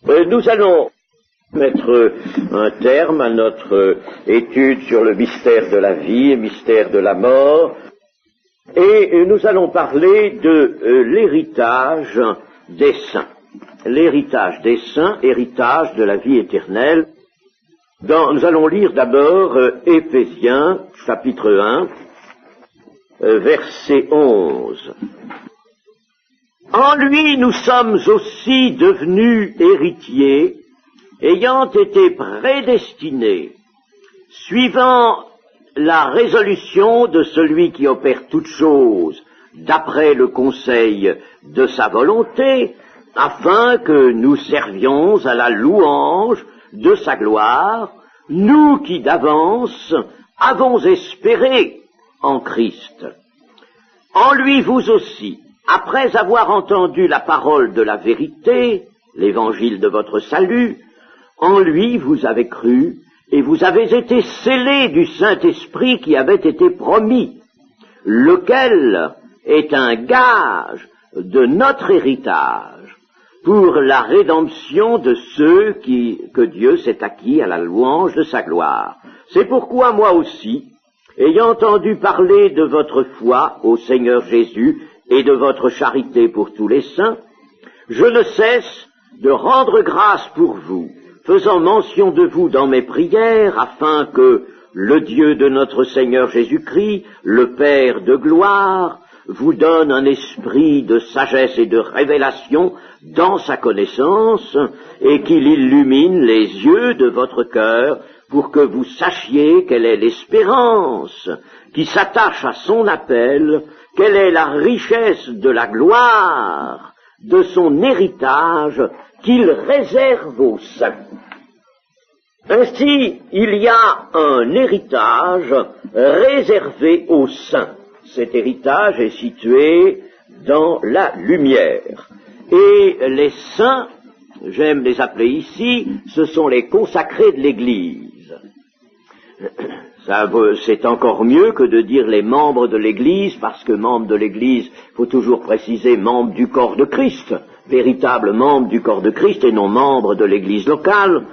Nous allons mettre un terme à notre étude sur le mystère de la vie et mystère de la mort, et nous allons parler de l'héritage des saints. L'héritage des saints, héritage de la vie éternelle. Nous allons lire d'abord Éphésiens, chapitre 1, verset 11. En lui, nous sommes aussi devenus héritiers, ayant été prédestinés, suivant la résolution de celui qui opère toutes choses d'après le conseil de sa volonté, afin que nous servions à la louange de sa gloire, nous qui d'avance avons espéré en Christ. En lui, vous aussi, après avoir entendu la parole de la vérité, l'évangile de votre salut, en lui vous avez cru, et vous avez été scellés du Saint-Esprit qui avait été promis, lequel est un gage de notre héritage, pour la rédemption de ceux que Dieu s'est acquis à la louange de sa gloire. C'est pourquoi moi aussi, ayant entendu parler de votre foi au Seigneur Jésus et de votre charité pour tous les saints, je ne cesse de rendre grâce pour vous, faisant mention de vous dans mes prières, afin que le Dieu de notre Seigneur Jésus-Christ, le Père de gloire, vous donne un esprit de sagesse et de révélation dans sa connaissance, et qu'il illumine les yeux de votre cœur, pour que vous sachiez quelle est l'espérance qui s'attache à son appel, quelle est la richesse de la gloire de son héritage qu'il réserve aux saints. Ainsi, il y a un héritage réservé aux saints. Cet héritage est situé dans la lumière. Et les saints, j'aime les appeler ici, ce sont les consacrés de l'Église. C'est encore mieux que de dire les membres de l'Église, parce que membre de l'Église, il faut toujours préciser membre du corps de Christ, véritable membre du corps de Christ et non membre de l'Église locale.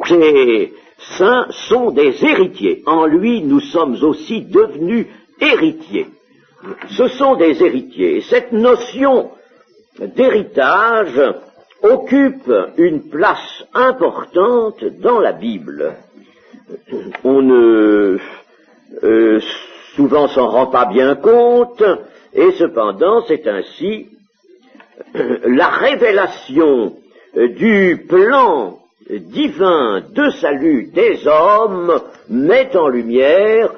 Ces saints sont des héritiers. En lui, nous sommes aussi devenus héritiers. Ce sont des héritiers. Cette notion d'héritage occupe une place importante dans la Bible. On ne souvent s'en rend pas bien compte, et cependant c'est ainsi. La révélation du plan divin de salut des hommes met en lumière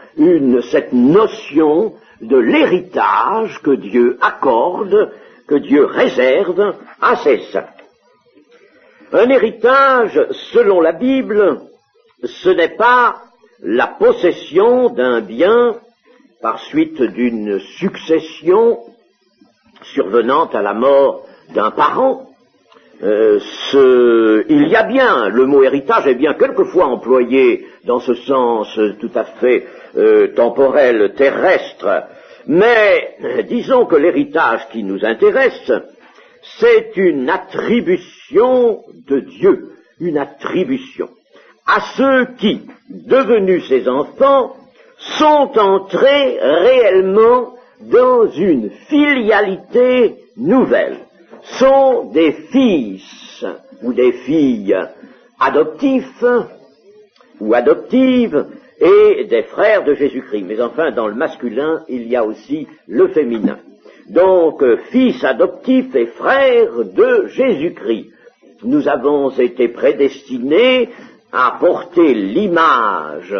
cette notion de l'héritage que Dieu accorde, que Dieu réserve à ses saints. Un héritage, selon la Bible, ce n'est pas la possession d'un bien par suite d'une succession survenant à la mort d'un parent. Il y a bien, le mot héritage est bien quelquefois employé dans ce sens tout à fait temporel, terrestre, mais disons que l'héritage qui nous intéresse, c'est une attribution de Dieu, une attribution à ceux qui, devenus ses enfants, sont entrés réellement dans une filialité nouvelle, sont des fils ou des filles adoptifs ou adoptives et des frères de Jésus-Christ. Mais enfin, dans le masculin, il y a aussi le féminin. Donc, fils adoptifs et frères de Jésus-Christ. Nous avons été prédestinés à porter l'image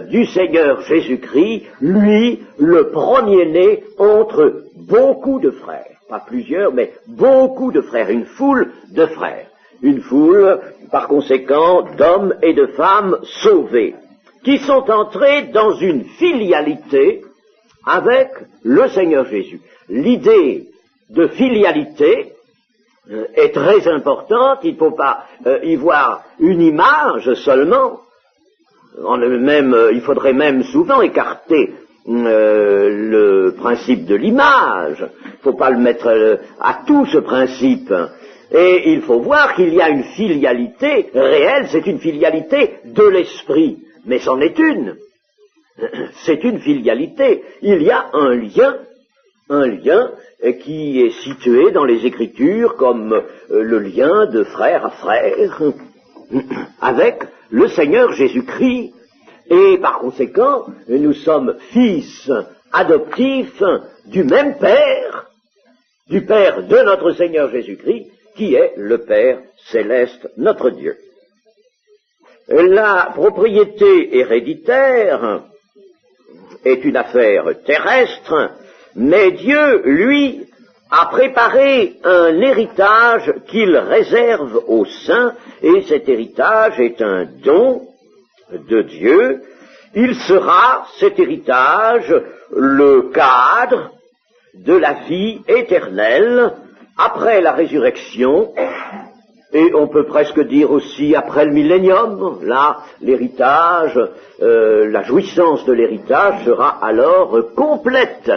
du Seigneur Jésus-Christ, lui, le premier-né entre beaucoup de frères. Pas plusieurs, mais beaucoup de frères, une foule de frères. Une foule, par conséquent, d'hommes et de femmes sauvés, qui sont entrés dans une filialité avec le Seigneur Jésus. L'idée de filialité est très importante, il ne faut pas y voir une image seulement. Il faudrait même souvent écarter le principe de l'image. Il ne faut pas le mettre à tout, ce principe. Et il faut voir qu'il y a une filialité réelle, c'est une filialité de l'esprit, mais c'en est une. C'est une filialité. Il y a un lien qui est situé dans les Écritures comme le lien de frère à frère avec le Seigneur Jésus-Christ. Et par conséquent, nous sommes fils adoptifs du même Père, du Père de notre Seigneur Jésus-Christ, qui est le Père céleste, notre Dieu. La propriété héréditaire est une affaire terrestre, mais Dieu, lui, a préparé un héritage qu'il réserve aux saints, et cet héritage est un don de Dieu. Il sera, cet héritage, le cadre de la vie éternelle après la résurrection, et on peut presque dire aussi après le millénium. Là, l'héritage, la jouissance de l'héritage sera alors complète.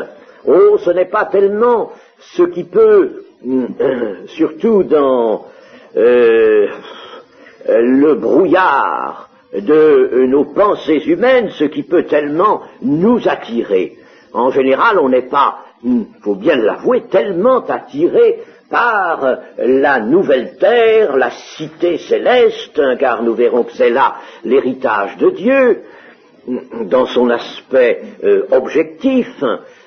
Oh, ce n'est pas tellement ce qui peut, surtout dans le brouillard de nos pensées humaines, ce qui peut tellement nous attirer. En général, on n'est pas, faut bien l'avouer, tellement attiré par la nouvelle terre, la cité céleste, car nous verrons que c'est là l'héritage de Dieu, dans son aspect objectif.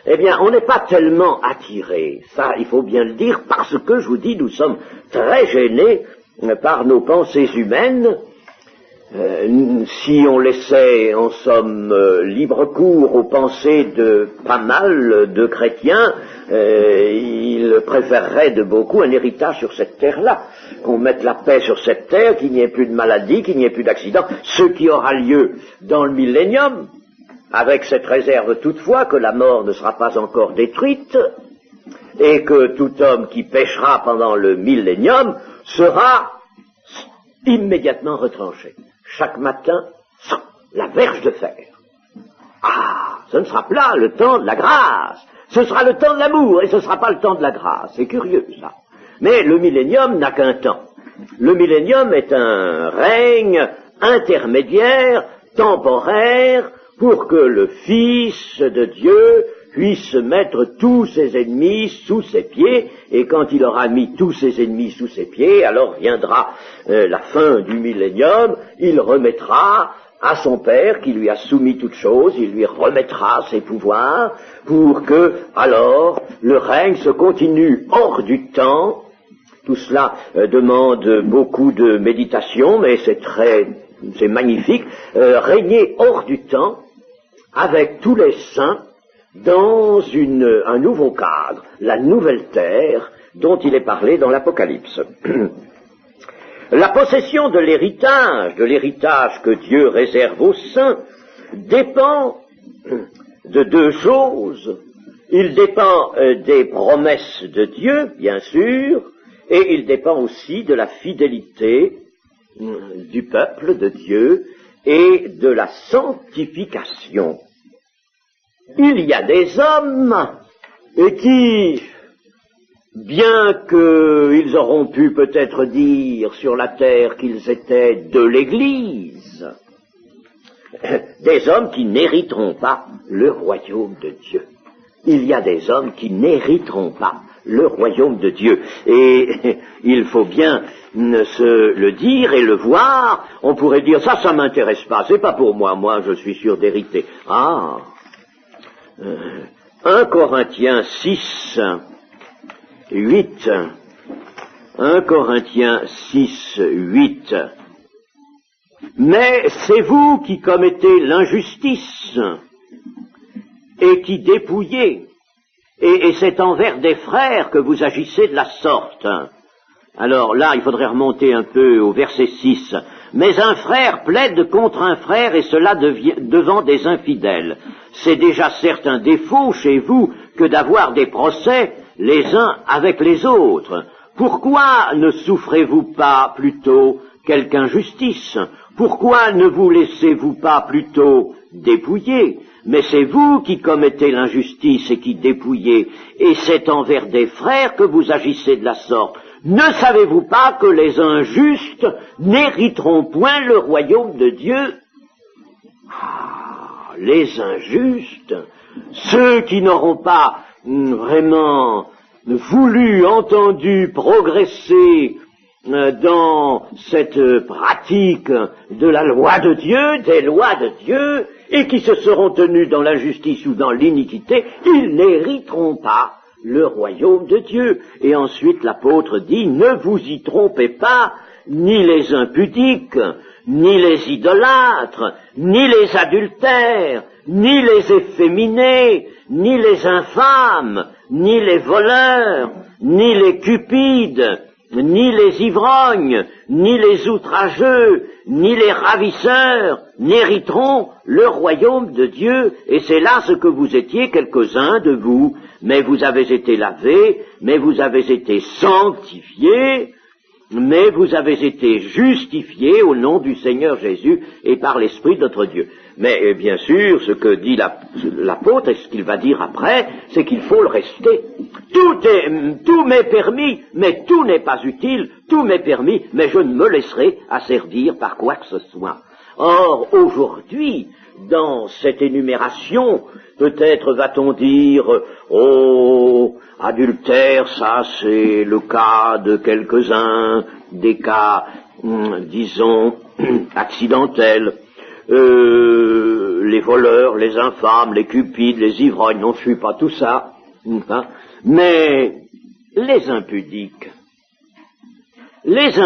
Eh bien, on n'est pas tellement attiré, ça il faut bien le dire, parce que, je vous dis, nous sommes très gênés par nos pensées humaines. Si on laissait, en somme, libre cours aux pensées de pas mal de chrétiens, ils préféreraient de beaucoup un héritage sur cette terre-là, qu'on mette la paix sur cette terre, qu'il n'y ait plus de maladies, qu'il n'y ait plus d'accidents, ce qui aura lieu dans le millénium, avec cette réserve toutefois que la mort ne sera pas encore détruite, et que tout homme qui péchera pendant le millénium sera immédiatement retranché. Chaque matin, la verge de fer. Ah, ce ne sera pas le temps de la grâce, ce sera le temps de l'amour, et ce ne sera pas le temps de la grâce. C'est curieux, ça. Mais le millénium n'a qu'un temps. Le millénium est un règne intermédiaire, temporaire, pour que le Fils de Dieu puisse mettre tous ses ennemis sous ses pieds, et quand il aura mis tous ses ennemis sous ses pieds, alors viendra la fin du millénium, il remettra à son Père qui lui a soumis toutes choses, il lui remettra ses pouvoirs pour que, alors, le règne se continue hors du temps. Tout cela demande beaucoup de méditation, mais c'est magnifique, régner hors du temps avec tous les saints dans un nouveau cadre, la nouvelle terre dont il est parlé dans l'Apocalypse. La possession de l'héritage que Dieu réserve aux saints, dépend de deux choses. Il dépend des promesses de Dieu, bien sûr, et il dépend aussi de la fidélité du peuple de Dieu et de la sanctification. Il y a des hommes qui, bien qu'ils auront pu peut-être dire sur la terre qu'ils étaient de l'Église, des hommes qui n'hériteront pas le royaume de Dieu. Il y a des hommes qui n'hériteront pas le royaume de Dieu. Et il faut bien se le dire et le voir. On pourrait dire, ça m'intéresse pas, c'est pas pour moi, moi je suis sûr d'hériter. 1 Corinthiens 6, 8. 1 Corinthiens 6, 8. Mais c'est vous qui commettez l'injustice et qui dépouillez, et c'est envers des frères que vous agissez de la sorte. Alors là, il faudrait remonter un peu au verset 6. Mais un frère plaide contre un frère, et cela devant des infidèles. C'est déjà certes un défaut chez vous que d'avoir des procès les uns avec les autres. Pourquoi ne souffrez-vous pas plutôt quelque injustice? Pourquoi ne vous laissez-vous pas plutôt dépouiller? Mais c'est vous qui commettez l'injustice et qui dépouillez, et c'est envers des frères que vous agissez de la sorte. Ne savez-vous pas que les injustes n'hériteront point le royaume de Dieu? Ah, les injustes, ceux qui n'auront pas vraiment voulu, entendu, progresser dans cette pratique de la loi de Dieu, des lois de Dieu, et qui se seront tenus dans l'injustice ou dans l'iniquité, ils n'hériteront pas le royaume de Dieu. Et ensuite l'apôtre dit, ne vous y trompez pas, ni les impudiques, ni les idolâtres, ni les adultères, ni les efféminés, ni les infâmes, ni les voleurs, ni les cupides, ni les ivrognes, ni les outrageux, ni les ravisseurs n'hériteront le royaume de Dieu. Et c'est là ce que vous étiez quelques-uns de vous. Mais vous avez été lavés, mais vous avez été sanctifiés, mais vous avez été justifiés au nom du Seigneur Jésus et par l'Esprit de notre Dieu. Mais bien sûr, ce que dit l'apôtre et ce qu'il va dire après, c'est qu'il faut le rester. Tout m'est permis, mais tout n'est pas utile, tout m'est permis, mais je ne me laisserai asservir par quoi que ce soit. Or, aujourd'hui, dans cette énumération, peut-être va-t-on dire, oh, adultère, ça c'est le cas de quelques-uns, des cas, disons, accidentels, les voleurs, les infâmes, les cupides, les ivrognes, non, je suis pas tout ça, hein, mais les impudiques, les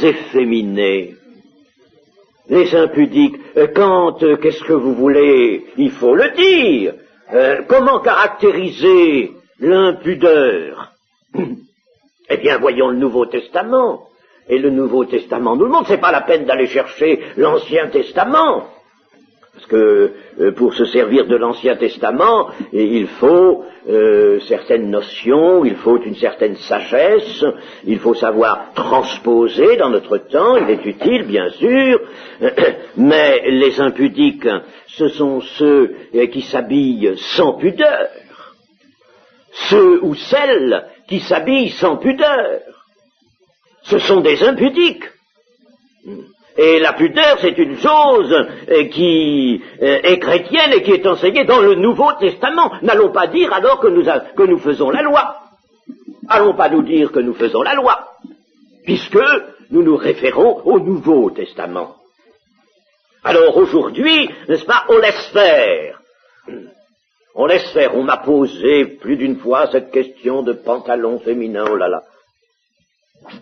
efféminés, les impudiques, qu'est-ce que vous voulez, il faut le dire, comment caractériser l'impudeur? Eh bien, voyons le Nouveau Testament. Et le Nouveau Testament nous le montre, c'est pas la peine d'aller chercher l'Ancien Testament. Parce que pour se servir de l'Ancien Testament, il faut certaines notions, il faut une certaine sagesse, il faut savoir transposer dans notre temps, il est utile bien sûr, mais les impudiques, ce sont ceux qui s'habillent sans pudeur, ceux ou celles qui s'habillent sans pudeur, ce sont des impudiques. Et la pudeur, c'est une chose qui est chrétienne et qui est enseignée dans le Nouveau Testament. N'allons pas dire alors que nous faisons la loi. Allons pas nous dire que nous faisons la loi, puisque nous nous référons au Nouveau Testament. Alors aujourd'hui, n'est-ce pas, on laisse faire. On laisse faire. On m'a posé plus d'une fois cette question de pantalon féminin, oh là là.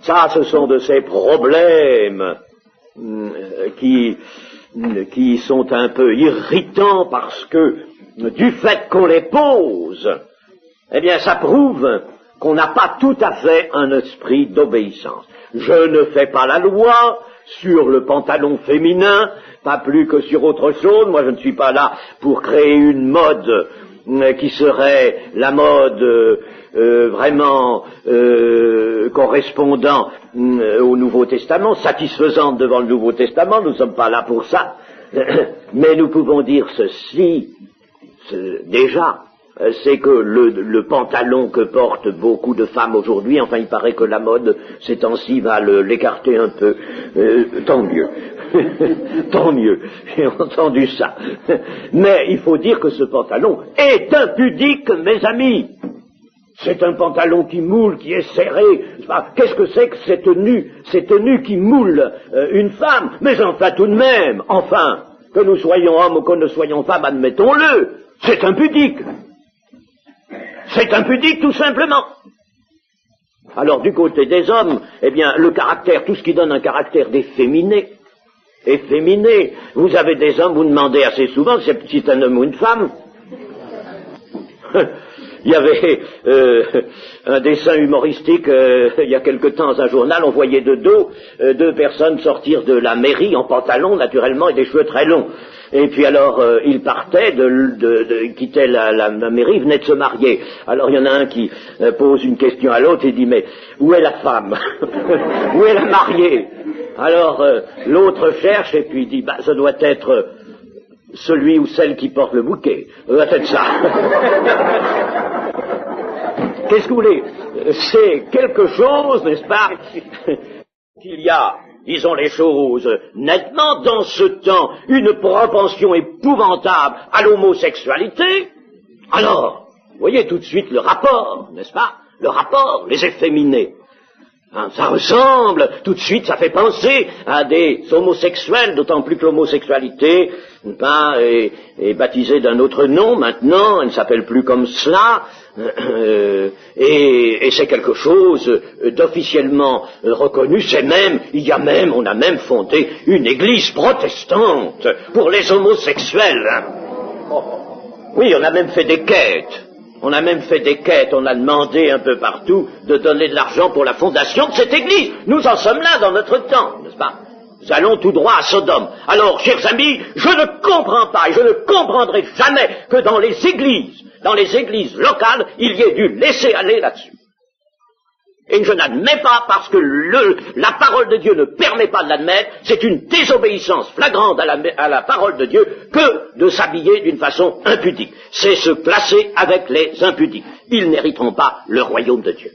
Ça, ce sont de ces problèmes qui sont un peu irritants parce que, du fait qu'on les pose, eh bien, ça prouve qu'on n'a pas tout à fait un esprit d'obéissance. Je ne fais pas la loi sur le pantalon féminin, pas plus que sur autre chose. Moi, je ne suis pas là pour créer une mode qui serait la mode vraiment correspondant au Nouveau Testament, satisfaisante devant le Nouveau Testament, nous ne sommes pas là pour ça, mais nous pouvons dire ceci, déjà, c'est que le pantalon que portent beaucoup de femmes aujourd'hui, enfin il paraît que la mode ces temps-ci va l'écarter un peu, tant mieux. Tant mieux, j'ai entendu ça. Mais il faut dire que ce pantalon est impudique, mes amis. C'est un pantalon qui moule, qui est serré. Qu'est-ce que c'est que cette tenue qui moule une femme? Mais enfin, tout de même, enfin, que nous soyons hommes ou que nous soyons femmes, admettons-le, c'est impudique. C'est impudique, tout simplement. Alors, du côté des hommes, eh bien, le caractère, tout ce qui donne un caractère d'efféminé, efféminé. Vous avez des hommes, vous demandez assez souvent si c'est un homme ou une femme. Il y avait un dessin humoristique il y a quelque temps dans un journal, on voyait de dos deux personnes sortir de la mairie en pantalon naturellement et des cheveux très longs. Et puis alors ils partaient, quittaient la mairie, venaient de se marier. Alors il y en a un qui pose une question à l'autre et dit mais où est la femme? Où est la mariée? Alors l'autre cherche et puis dit ça doit être celui ou celle qui porte le bouquet. Ça doit être ça. Qu'est-ce que vous voulez? c'est quelque chose, n'est-ce pas, qu'il y a, disons les choses nettement, dans ce temps, une propension épouvantable à l'homosexualité. Alors, vous voyez tout de suite le rapport, n'est-ce pas? Le rapport, les efféminés. Hein, ça ressemble, tout de suite, ça fait penser à des homosexuels, d'autant plus que l'homosexualité est baptisée d'un autre nom maintenant, elle ne s'appelle plus comme cela, et c'est quelque chose d'officiellement reconnu, on a même fondé une église protestante pour les homosexuels. Hein. Oui, on a même fait des quêtes. On a demandé un peu partout de donner de l'argent pour la fondation de cette église. Nous en sommes là dans notre temps, n'est-ce pas? Nous allons tout droit à Sodome. Alors, chers amis, je ne comprends pas et je ne comprendrai jamais que dans les églises locales, il y ait du laisser-aller là-dessus. Et je n'admets pas parce que la parole de Dieu ne permet pas de l'admettre, c'est une désobéissance flagrante à la parole de Dieu que de s'habiller d'une façon impudique. C'est se placer avec les impudiques. Ils n'hériteront pas le royaume de Dieu.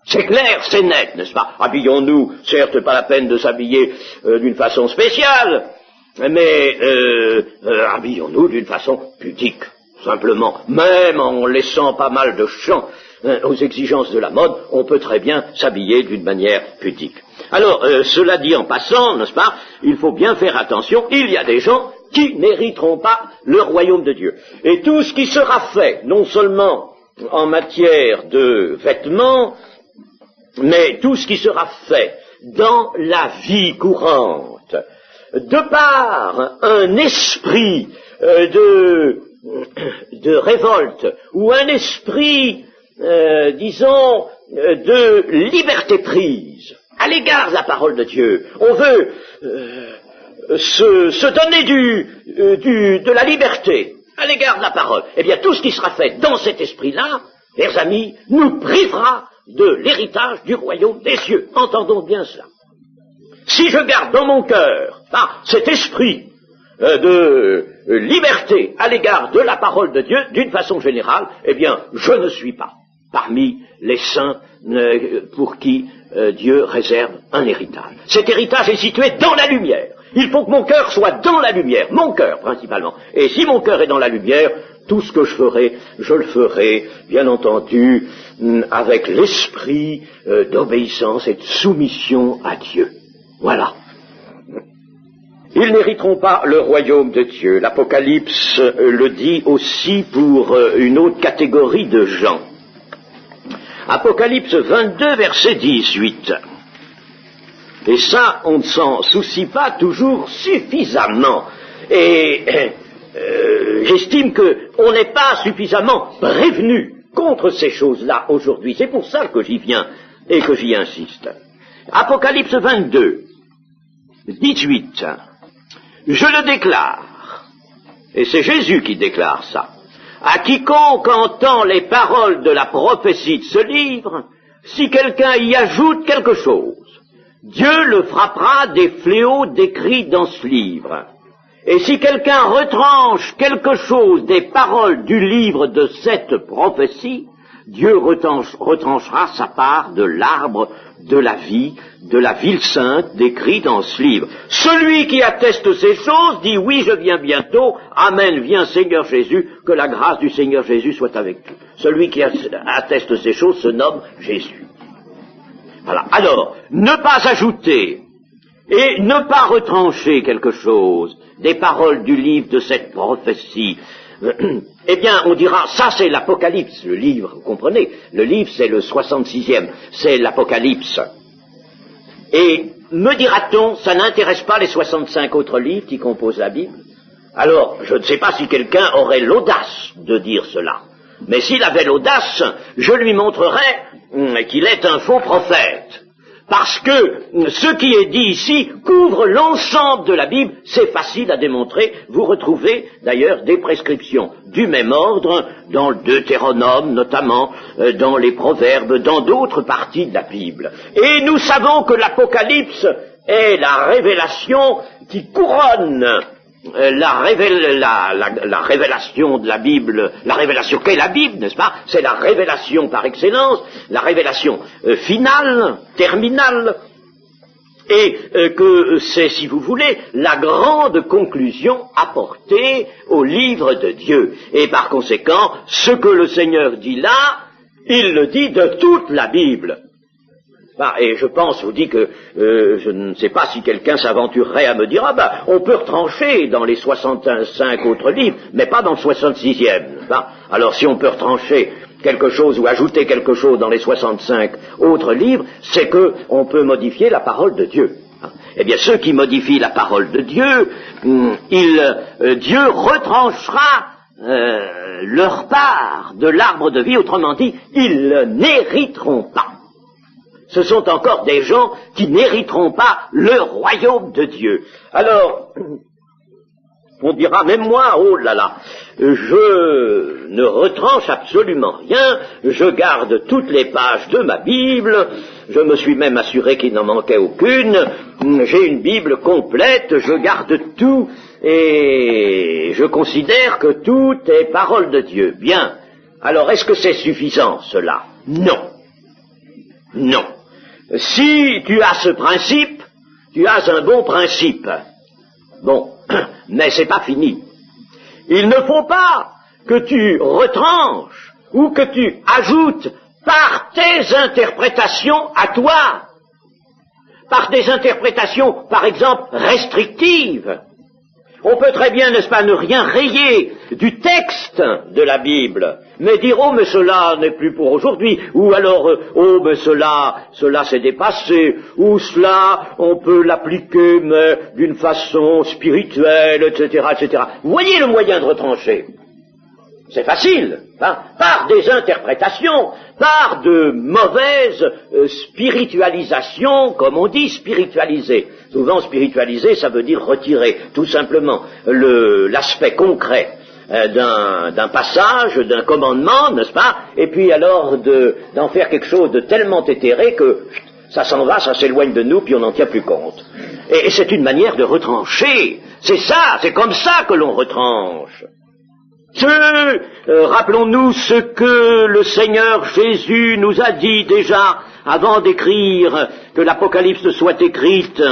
C'est clair, c'est net, n'est-ce pas? Habillons-nous, certes pas la peine de s'habiller d'une façon spéciale, mais habillons-nous d'une façon pudique, simplement. Même en laissant pas mal de champ aux exigences de la mode, on peut très bien s'habiller d'une manière pudique. Alors, cela dit en passant, n'est-ce pas, il faut bien faire attention, il y a des gens qui n'hériteront pas le royaume de Dieu. Et tout ce qui sera fait, non seulement en matière de vêtements, mais tout ce qui sera fait dans la vie courante, de par un esprit de révolte, ou un esprit disons, de liberté prise à l'égard de la parole de Dieu. On veut se donner de la liberté à l'égard de la parole. Eh bien, tout ce qui sera fait dans cet esprit-là, chers amis, nous privera de l'héritage du royaume des cieux. Entendons bien cela. Si je garde dans mon cœur cet esprit de liberté à l'égard de la parole de Dieu, d'une façon générale, eh bien, je ne suis pas parmi les saints pour qui Dieu réserve un héritage. Cet héritage est situé dans la lumière. Il faut que mon cœur soit dans la lumière, mon cœur principalement. Et si mon cœur est dans la lumière, tout ce que je le ferai, bien entendu, avec l'esprit d'obéissance et de soumission à Dieu. Voilà. Ils n'hériteront pas le royaume de Dieu. L'Apocalypse le dit aussi pour une autre catégorie de gens. Apocalypse 22, verset 18. Et ça, on ne s'en soucie pas toujours suffisamment. Et j'estime qu'on n'est pas suffisamment prévenu contre ces choses-là aujourd'hui. C'est pour ça que j'y viens et que j'y insiste. Apocalypse 22, 18. Je le déclare, et c'est Jésus qui déclare ça, à quiconque entend les paroles de la prophétie de ce livre, si quelqu'un y ajoute quelque chose, Dieu le frappera des fléaux décrits dans ce livre. Et si quelqu'un retranche quelque chose des paroles du livre de cette prophétie, Dieu retranchera sa part de l'arbre de la vie, de la ville sainte décrit dans ce livre. Celui qui atteste ces choses dit oui, je viens bientôt, amen, viens Seigneur Jésus, que la grâce du Seigneur Jésus soit avec nous. Celui qui atteste ces choses se nomme Jésus. Voilà. Alors, ne pas ajouter et ne pas retrancher quelque chose des paroles du livre de cette prophétie, eh bien, on dira, ça c'est l'Apocalypse, le livre, vous comprenez? Le livre c'est le 66e, c'est l'Apocalypse. Et me dira-t-on, ça n'intéresse pas les 65 autres livres qui composent la Bible? Alors, je ne sais pas si quelqu'un aurait l'audace de dire cela. Mais s'il avait l'audace, je lui montrerais qu'il est un faux prophète. Parce que ce qui est dit ici couvre l'ensemble de la Bible, c'est facile à démontrer. Vous retrouvez d'ailleurs des prescriptions du même ordre dans le Deutéronome, notamment dans les Proverbes, dans d'autres parties de la Bible. Et nous savons que l'Apocalypse est la révélation qui couronne la révélation de la Bible, la révélation qu'est la Bible, n'est-ce pas? C'est la révélation par excellence, la révélation finale, terminale, et que c'est, si vous voulez, la grande conclusion apportée au livre de Dieu. Et par conséquent, ce que le Seigneur dit là, il le dit de toute la Bible. Et je pense, vous dis que je ne sais pas si quelqu'un s'aventurerait à me dire, on peut retrancher dans les 65 autres livres, mais pas dans le 66e. Alors si on peut retrancher quelque chose ou ajouter quelque chose dans les 65 autres livres, c'est que on peut modifier la parole de Dieu. Eh bien, ceux qui modifient la parole de Dieu, Dieu retranchera leur part de l'arbre de vie, autrement dit, ils n'hériteront pas. Ce sont encore des gens qui n'hériteront pas le royaume de Dieu. Alors, on dira, même moi, oh là là, je ne retranche absolument rien, je garde toutes les pages de ma Bible, je me suis même assuré qu'il n'en manquait aucune, j'ai une Bible complète, je garde tout, et je considère que tout est parole de Dieu. Bien, alors est-ce que c'est suffisant, cela? Non. Non. Si tu as ce principe, tu as un bon principe. Bon, mais c'est pas fini. Il ne faut pas que tu retranches ou que tu ajoutes par tes interprétations à toi, par des interprétations, par exemple, restrictives. On peut très bien, n'est-ce pas, ne rien rayer du texte de la Bible, mais dire, oh, mais cela n'est plus pour aujourd'hui, ou alors, oh, mais cela s'est dépassé, ou cela, on peut l'appliquer, mais d'une façon spirituelle, etc., etc. Vous voyez le moyen de retrancher? C'est facile, par des interprétations, par de mauvaises spiritualisations, comme on dit, spiritualiser. Souvent, spiritualiser, ça veut dire retirer, tout simplement, l'aspect concret d'un passage, d'un commandement, n'est-ce pas, et puis alors d'en faire quelque chose de tellement éthéré que ça s'en va, ça s'éloigne de nous, puis on n'en tient plus compte. Et c'est une manière de retrancher. C'est ça, c'est comme ça que l'on retranche. Rappelons-nous ce que le Seigneur Jésus nous a dit déjà avant d'écrire, que l'Apocalypse soit écrite,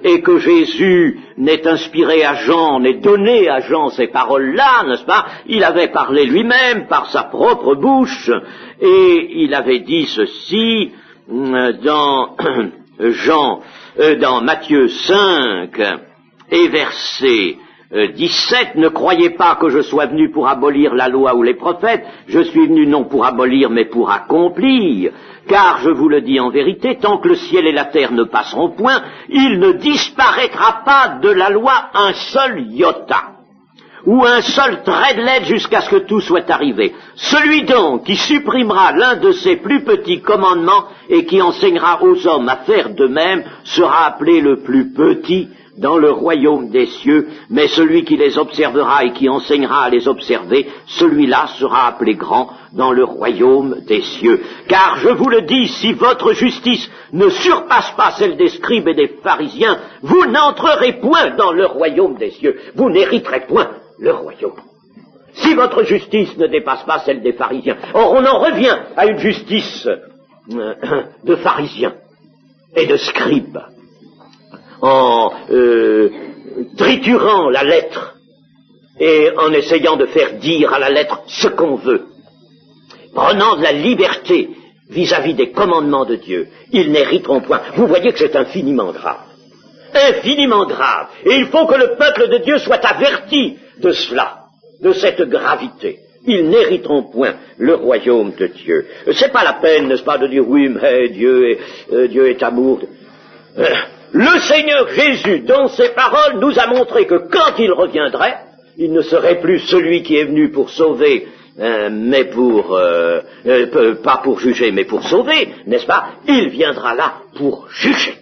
et que Jésus n'ait inspiré à Jean, n'ait donné à Jean ces paroles-là, n'est-ce pas? Il avait parlé lui-même par sa propre bouche, et il avait dit ceci dans dans Matthieu 5 et verset 17, ne croyez pas que je sois venu pour abolir la loi ou les prophètes, je suis venu non pour abolir mais pour accomplir, car je vous le dis en vérité, tant que le ciel et la terre ne passeront point, il ne disparaîtra pas de la loi un seul iota, ou un seul trait de lettre jusqu'à ce que tout soit arrivé. Celui donc qui supprimera l'un de ces plus petits commandements et qui enseignera aux hommes à faire de même sera appelé le plus petit dans le royaume des cieux, mais celui qui les observera et qui enseignera à les observer, celui-là sera appelé grand dans le royaume des cieux. Car je vous le dis, si votre justice ne surpasse pas celle des scribes et des pharisiens, vous n'entrerez point dans le royaume des cieux, vous n'hériterez point le royaume. Si votre justice ne dépasse pas celle des pharisiens, or on en revient à une justice de pharisiens et de scribes, en triturant la lettre et en essayant de faire dire à la lettre ce qu'on veut, prenant de la liberté vis-à-vis des commandements de Dieu, ils n'hériteront point. Vous voyez que c'est infiniment grave. Infiniment grave. Et il faut que le peuple de Dieu soit averti de cela, de cette gravité. Ils n'hériteront point le royaume de Dieu. C'est pas la peine, n'est-ce pas, de dire oui, mais Dieu est amour. Le Seigneur Jésus, dans ses paroles, nous a montré que quand il reviendrait, il ne serait plus celui qui est venu pour sauver, mais pas pour juger, mais pour sauver, n'est-ce pas? Il viendra là pour juger.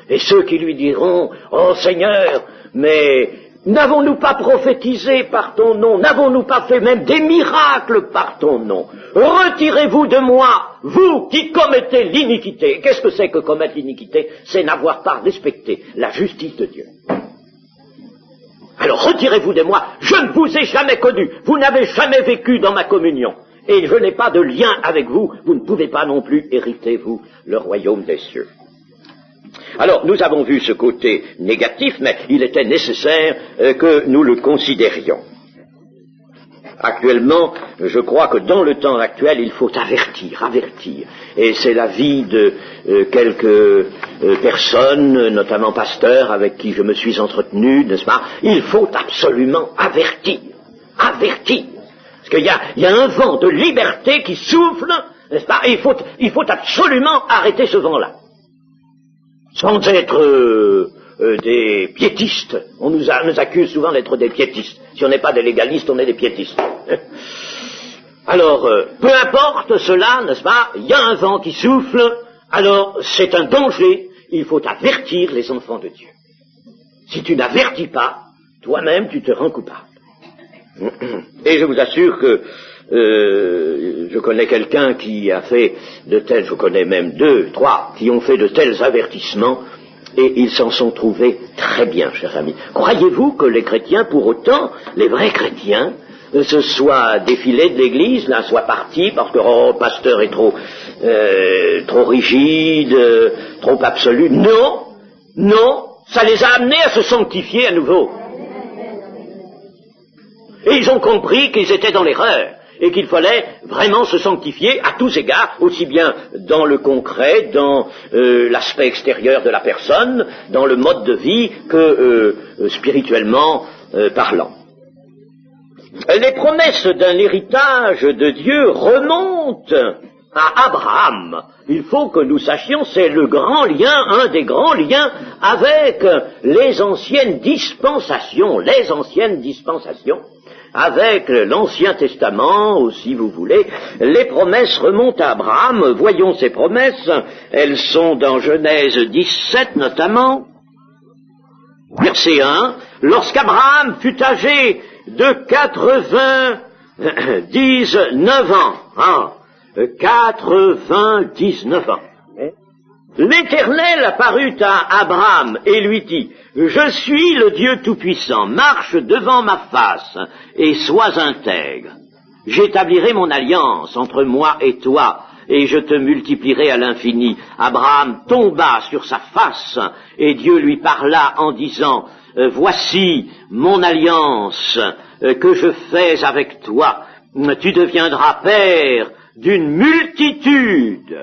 Et ceux qui lui diront, oh Seigneur, mais n'avons-nous pas prophétisé par ton nom? N'avons-nous pas fait même des miracles par ton nom? Retirez-vous de moi, vous qui commettez l'iniquité. Qu'est-ce que c'est que commettre l'iniquité? C'est n'avoir pas respecté la justice de Dieu. Alors retirez-vous de moi, je ne vous ai jamais connu, vous n'avez jamais vécu dans ma communion, et je n'ai pas de lien avec vous, vous ne pouvez pas non plus hériter, vous, le royaume des cieux. Alors, nous avons vu ce côté négatif, mais il était nécessaire que nous le considérions. Actuellement, je crois que dans le temps actuel, il faut avertir. Et c'est l'avis de quelques personnes, notamment pasteurs, avec qui je me suis entretenu, n'est-ce pas? Il faut absolument avertir. Parce qu'il y a un vent de liberté qui souffle, n'est-ce pas? Et il faut absolument arrêter ce vent-là. Sans être des piétistes. On nous accuse souvent d'être des piétistes. Si on n'est pas des légalistes, on est des piétistes. Alors, peu importe cela, n'est-ce pas, il y a un vent qui souffle, alors c'est un danger, il faut avertir les enfants de Dieu. Si tu n'avertis pas, toi-même tu te rends coupable. Et je vous assure que je connais quelqu'un qui a fait de tels, je connais même 2, 3, qui ont fait de tels avertissements, et ils s'en sont trouvés très bien, chers amis. Croyez-vous que les chrétiens, pour autant, les vrais chrétiens, se soient défilés de l'église, là, soient partis parce que le pasteur est trop rigide, trop absolu? Non, ça les a amenés à se sanctifier à nouveau. Et ils ont compris qu'ils étaient dans l'erreur, et qu'il fallait vraiment se sanctifier à tous égards, aussi bien dans le concret, dans l'aspect extérieur de la personne, dans le mode de vie, que spirituellement parlant. Les promesses d'un héritage de Dieu remontent à Abraham. Il faut que nous sachions, c'est le grand lien, un des grands liens avec les anciennes dispensations, avec l'Ancien Testament, si vous voulez. Les promesses remontent à Abraham. Voyons ces promesses. Elles sont dans Genèse 17 notamment. Verset 1. Lorsqu'Abraham fut âgé de 99 ans. 99 ans. L'Éternel apparut à Abraham et lui dit, « Je suis le Dieu Tout-Puissant, marche devant ma face et sois intègre. J'établirai mon alliance entre moi et toi, et je te multiplierai à l'infini. » Abraham tomba sur sa face, et Dieu lui parla en disant, « Voici mon alliance que je fais avec toi. Tu deviendras père d'une multitude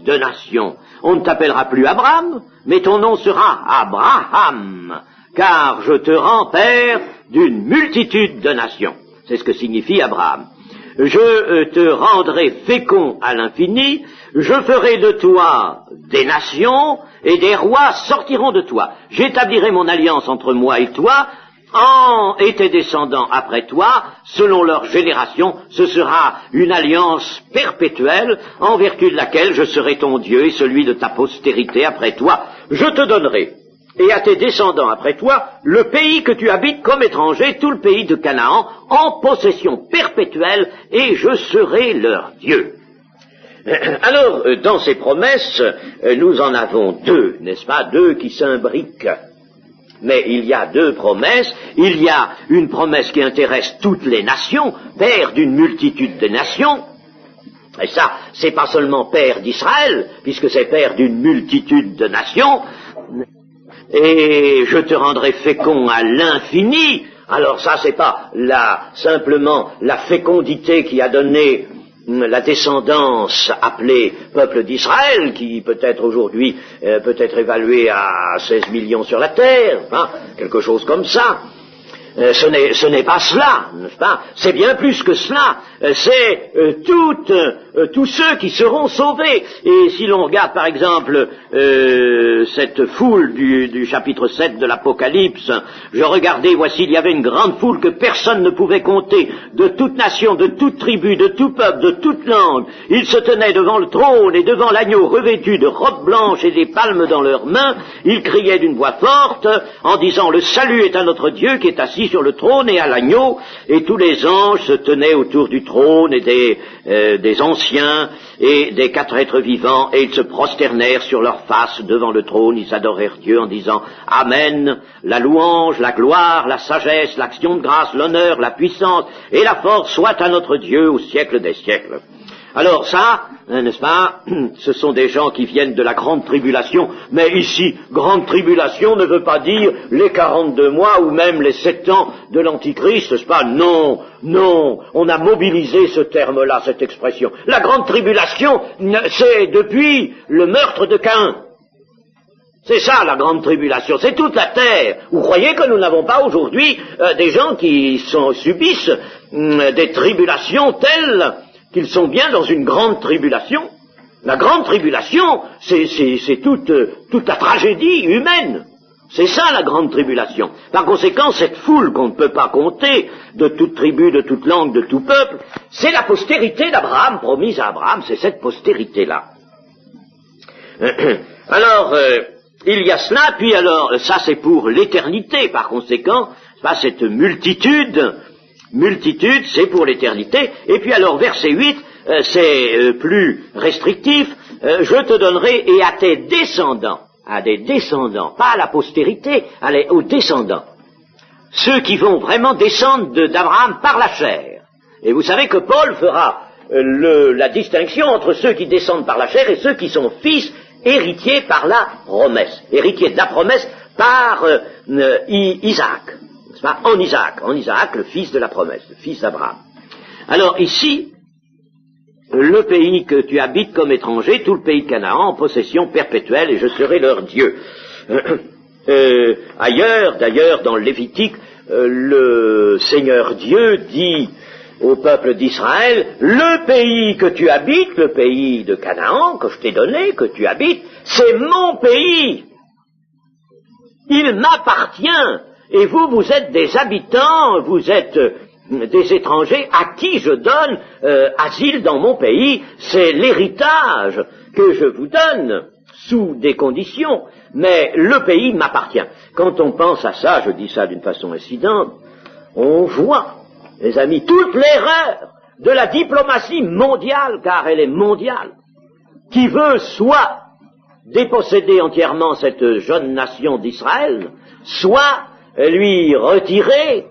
de nations. On ne t'appellera plus Abraham, mais ton nom sera Abraham, car je te rends père d'une multitude de nations. » C'est ce que signifie Abraham. « Je te rendrai fécond à l'infini, je ferai de toi des nations, et des rois sortiront de toi. J'établirai mon alliance entre moi et toi, et tes descendants après toi, selon leur génération, ce sera une alliance perpétuelle, en vertu de laquelle je serai ton Dieu et celui de ta postérité après toi. Je te donnerai, et à tes descendants après toi, le pays que tu habites comme étranger, tout le pays de Canaan, en possession perpétuelle, et je serai leur Dieu. » Alors, dans ces promesses, nous en avons 2, n'est-ce pas, 2 qui s'imbriquent. Mais il y a 2 promesses. Il y a une promesse qui intéresse toutes les nations, père d'une multitude de nations. Et ça, c'est pas seulement père d'Israël, puisque c'est père d'une multitude de nations. Et je te rendrai fécond à l'infini. Alors ça, c'est pas simplement la fécondité qui a donné la descendance appelée peuple d'Israël, qui peut-être aujourd'hui peut être évaluée à 16 millions sur la terre, quelque chose comme ça. Ce n'est pas cela, n'est-ce pas? C'est bien plus que cela. C'est tous ceux qui seront sauvés. Et si l'on regarde par exemple cette foule du chapitre 7 de l'Apocalypse, je regardais, voici, il y avait une grande foule que personne ne pouvait compter, de toute nation, de toute tribu, de tout peuple, de toute langue. Ils se tenaient devant le trône et devant l'agneau revêtus de robes blanches et des palmes dans leurs mains. Ils criaient d'une voix forte en disant, « Le salut est à notre Dieu qui est assis sur le trône et à l'agneau. » Et tous les anges se tenaient autour du trône et des anciens et des 4 êtres vivants, et ils se prosternèrent sur leur face devant le trône, ils adorèrent Dieu en disant « Amen, la louange, la gloire, la sagesse, l'action de grâce, l'honneur, la puissance et la force soit à notre Dieu au siècle des siècles. » Alors ça, n'est-ce pas, ce sont des gens qui viennent de la grande tribulation, mais ici, grande tribulation ne veut pas dire les 42 mois ou même les 7 ans de l'Antichrist, n'est-ce pas? Non, non, on a mobilisé ce terme-là, cette expression. La grande tribulation, c'est depuis le meurtre de Caïn. C'est ça la grande tribulation, c'est toute la terre. Vous croyez que nous n'avons pas aujourd'hui des gens qui subissent des tribulations telles qu'ils sont bien dans une grande tribulation? La grande tribulation, c'est toute la tragédie humaine. C'est ça la grande tribulation. Par conséquent, cette foule qu'on ne peut pas compter, de toute tribu, de toute langue, de tout peuple, c'est la postérité d'Abraham, promise à Abraham, c'est cette postérité-là. Alors, il y a cela, puis alors, ça c'est pour l'éternité, par conséquent, cette multitude, c'est pour l'éternité, et puis alors, verset 8, c'est plus restrictif, je te donnerai et à tes descendants, à des descendants, pas à la postérité, aux descendants, ceux qui vont vraiment descendre d'Abraham par la chair. Et vous savez que Paul fera la distinction entre ceux qui descendent par la chair et ceux qui sont fils héritiers par la promesse, héritiers de la promesse par Isaac, n'est-ce pas? En Isaac, le fils de la promesse, le fils d'Abraham. Alors ici, le pays que tu habites comme étranger, tout le pays de Canaan, en possession perpétuelle, et je serai leur Dieu. Ailleurs, d'ailleurs, dans le Lévitique, le Seigneur Dieu dit au peuple d'Israël, le pays que tu habites, le pays de Canaan, que je t'ai donné, que tu habites, c'est mon pays. Il m'appartient. Et vous, vous êtes des habitants, vous êtes des étrangers à qui je donne asile dans mon pays. C'est l'héritage que je vous donne sous des conditions, mais le pays m'appartient. Quand on pense à ça, je dis ça d'une façon incidente, on voit, les amis, toute l'erreur de la diplomatie mondiale, car elle est mondiale, qui veut soit déposséder entièrement cette jeune nation d'Israël, soit lui retirer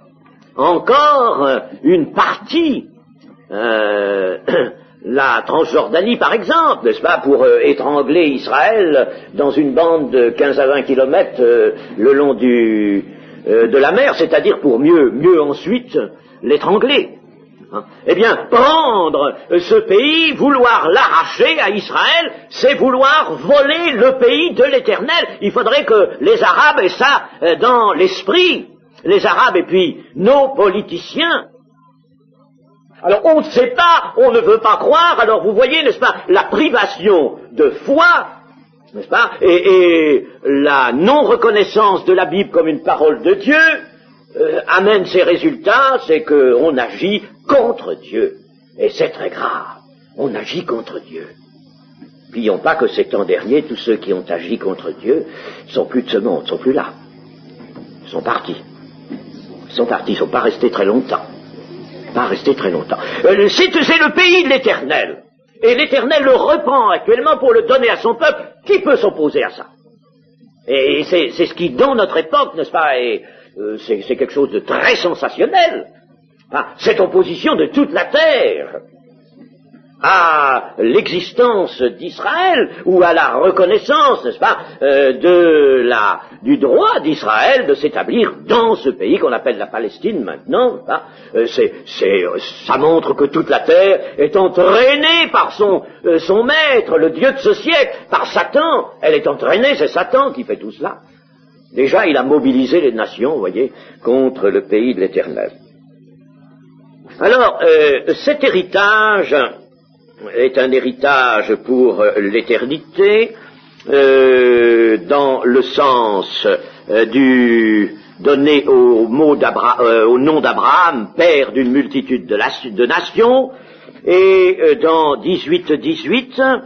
encore une partie, la Transjordanie par exemple, n'est-ce pas, pour étrangler Israël dans une bande de 15 à 20 kilomètres le long de la mer, c'est-à-dire pour mieux ensuite l'étrangler. Eh bien, prendre ce pays, vouloir l'arracher à Israël, c'est vouloir voler le pays de l'Éternel. Il faudrait que les Arabes aient ça dans l'esprit, les Arabes et puis nos politiciens. Alors on ne sait pas, on ne veut pas croire, alors vous voyez, n'est-ce pas, la privation de foi, n'est-ce pas, et la non-reconnaissance de la Bible comme une parole de Dieu, amène ces résultats, c'est qu'on agit contre Dieu. Et c'est très grave. On agit contre Dieu. N'oublions pas que ces temps derniers, tous ceux qui ont agi contre Dieu sont plus de ce monde, sont plus là. Ils sont partis. Ils sont pas restés très longtemps. C'est le pays de l'Éternel. Et l'Éternel le reprend actuellement pour le donner à son peuple. Qui peut s'opposer à ça? Et c'est ce qui, dans notre époque, n'est-ce pas, c'est quelque chose de très sensationnel. Cette opposition de toute la terre à l'existence d'Israël ou à la reconnaissance, n'est-ce pas, du droit d'Israël de s'établir dans ce pays qu'on appelle la Palestine maintenant. Ça montre que toute la terre est entraînée par son maître, le Dieu de ce siècle, par Satan. Elle est entraînée, c'est Satan qui fait tout cela. Déjà, il a mobilisé les nations, vous voyez, contre le pays de l'Éternel. Alors, cet héritage est un héritage pour l'éternité, dans le sens donné au nom d'Abraham, père d'une multitude de nations, et dans 18:18,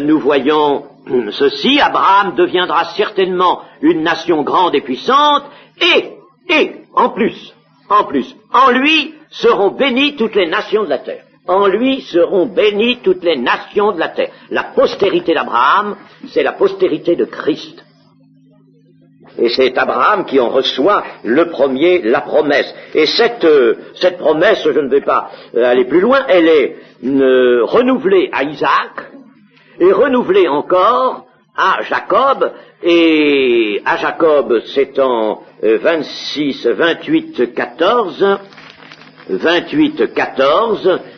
nous voyons ceci: Abraham deviendra certainement une nation grande et puissante, et en plus, en lui seront bénies toutes les nations de la terre. en lui seront bénies toutes les nations de la terre. La postérité d'Abraham, c'est la postérité de Christ. Et c'est Abraham qui en reçoit le premier la promesse. Et cette promesse, je ne vais pas aller plus loin, elle est renouvelée à Isaac et renouvelée encore à Jacob. Et à Jacob, c'est en 28, 14,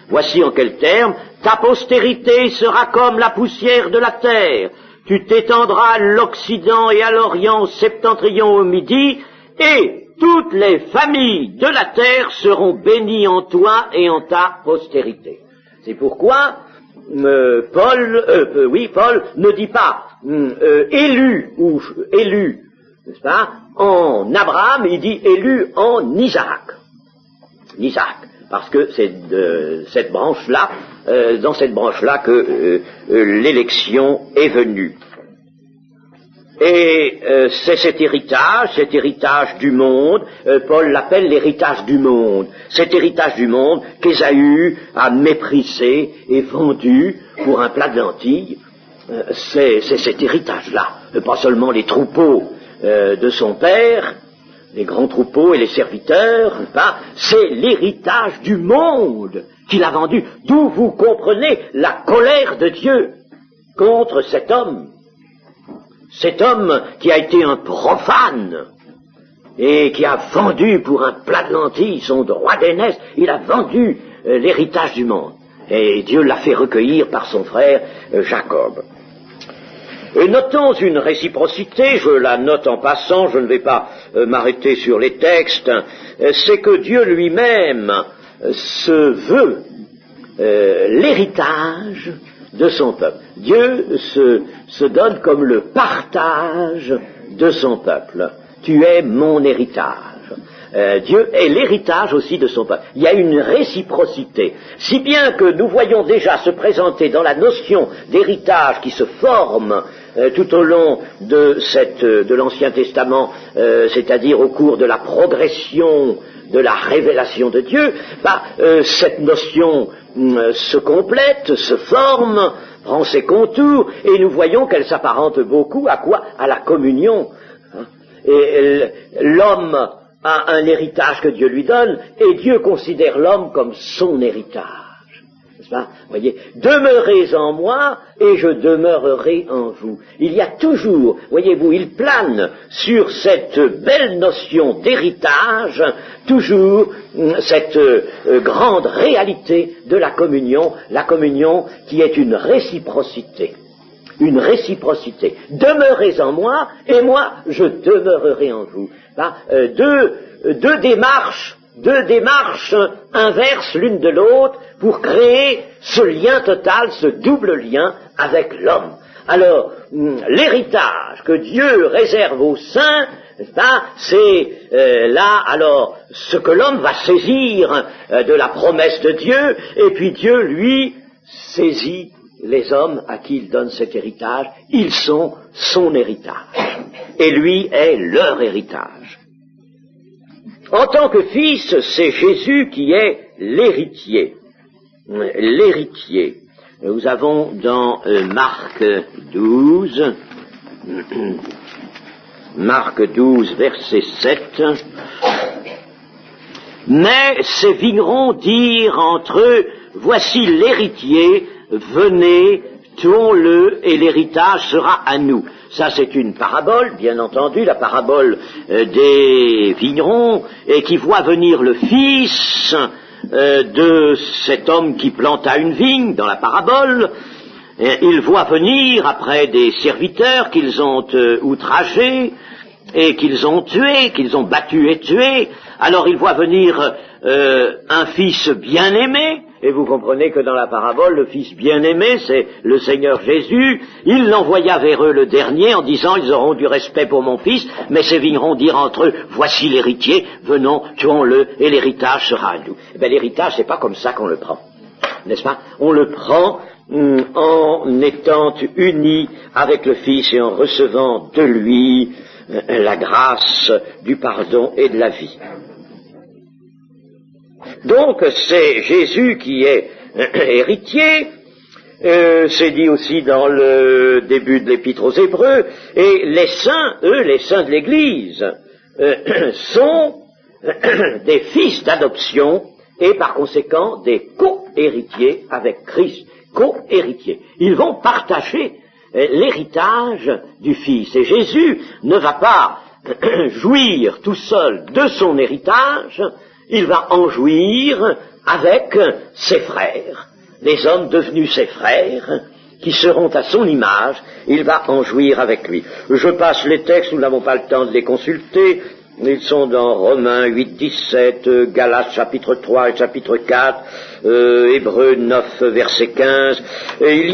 voici en quels termes: ta postérité sera comme la poussière de la terre. Tu t'étendras à l'Occident et à l'Orient, au septentrion, au Midi, et toutes les familles de la terre seront bénies en toi et en ta postérité. C'est pourquoi Paul ne dit pas élu ou élu, n'est-ce pas, en Abraham, il dit élu en Isaac. Isaac, parce que c'est cette branche-là, dans cette branche-là que l'élection est venue. Et c'est cet héritage du monde, Paul l'appelle l'héritage du monde, cet héritage du monde qu'Ésaü a méprisé et vendu pour un plat de lentilles, c'est cet héritage-là, pas seulement les troupeaux de son père, les grands troupeaux et les serviteurs, c'est l'héritage du monde qu'il a vendu, d'où vous comprenez la colère de Dieu contre cet homme qui a été un profane et qui a vendu pour un plat de lentilles son droit d'aînesse. Il a vendu l'héritage du monde, et Dieu l'a fait recueillir par son frère Jacob. Et notons une réciprocité, je la note en passant, je ne vais pas m'arrêter sur les textes, c'est que Dieu lui-même se veut l'héritage de son peuple. Dieu se donne comme le partage de son peuple. Tu es mon héritage. Dieu est l'héritage aussi de son peuple. Il y a une réciprocité, si bien que nous voyons déjà se présenter dans la notion d'héritage qui se forme tout au long de l'Ancien Testament, c'est-à-dire au cours de la progression de la révélation de Dieu, cette notion se complète, se forme, prend ses contours, et nous voyons qu'elle s'apparente beaucoup à quoi? À la communion. Et l'homme a un héritage que Dieu lui donne, et Dieu considère l'homme comme son héritage. N'est-ce pas? Voyez, demeurez en moi, et je demeurerai en vous. Il y a toujours, voyez-vous, il plane sur cette belle notion d'héritage, toujours cette grande réalité de la communion qui est une réciprocité. Une réciprocité. Demeurez en moi, et moi, je demeurerai en vous. Deux démarches inverses l'une de l'autre pour créer ce lien total, ce double lien avec l'homme. Alors, l'héritage que Dieu réserve aux saints, c'est là, alors, ce que l'homme va saisir de la promesse de Dieu, et puis Dieu, lui, saisit les hommes à qui il donne cet héritage. Ils sont son héritage, et lui est leur héritage. En tant que fils, c'est Jésus qui est l'héritier. L'héritier. Nous avons dans Marc 12, verset 7, « Mais ces vignerons dirent entre eux, voici l'héritier, venez, tuons-le, et l'héritage sera à nous. » Ça, c'est une parabole, bien entendu, la parabole des vignerons, et qui voit venir le fils de cet homme qui planta une vigne, dans la parabole. Il voit venir, après des serviteurs qu'ils ont outragés, et qu'ils ont tués, qu'ils ont battus et tués, alors il voit venir un fils bien-aimé. Et vous comprenez que dans la parabole, le fils bien-aimé, c'est le Seigneur Jésus. Il l'envoya vers eux le dernier en disant, ils auront du respect pour mon fils, mais ces vignerons dirent entre eux, voici l'héritier, venons, tuons-le, et l'héritage sera à nous. Eh bien, l'héritage, c'est pas comme ça qu'on le prend, n'est-ce pas? On le prend en étant unis avec le Fils et en recevant de lui la grâce du pardon et de la vie. Donc c'est Jésus qui est héritiers. C'est dit aussi dans le début de l'Épître aux Hébreux. Et les saints, eux, les saints de l'Église, sont des fils d'adoption et par conséquent des co-héritiers avec Christ. Co-héritiers. Ils vont partager l'héritage du Fils. Et Jésus ne va pas jouir tout seul de son héritage, il va en jouir avec ses frères, les hommes devenus ses frères, qui seront à son image, il va en jouir avec lui. Je passe les textes, nous n'avons pas le temps de les consulter, ils sont dans Romains 8, 17, Galates chapitre 3 et chapitre 4, Hébreux 9, verset 15. Et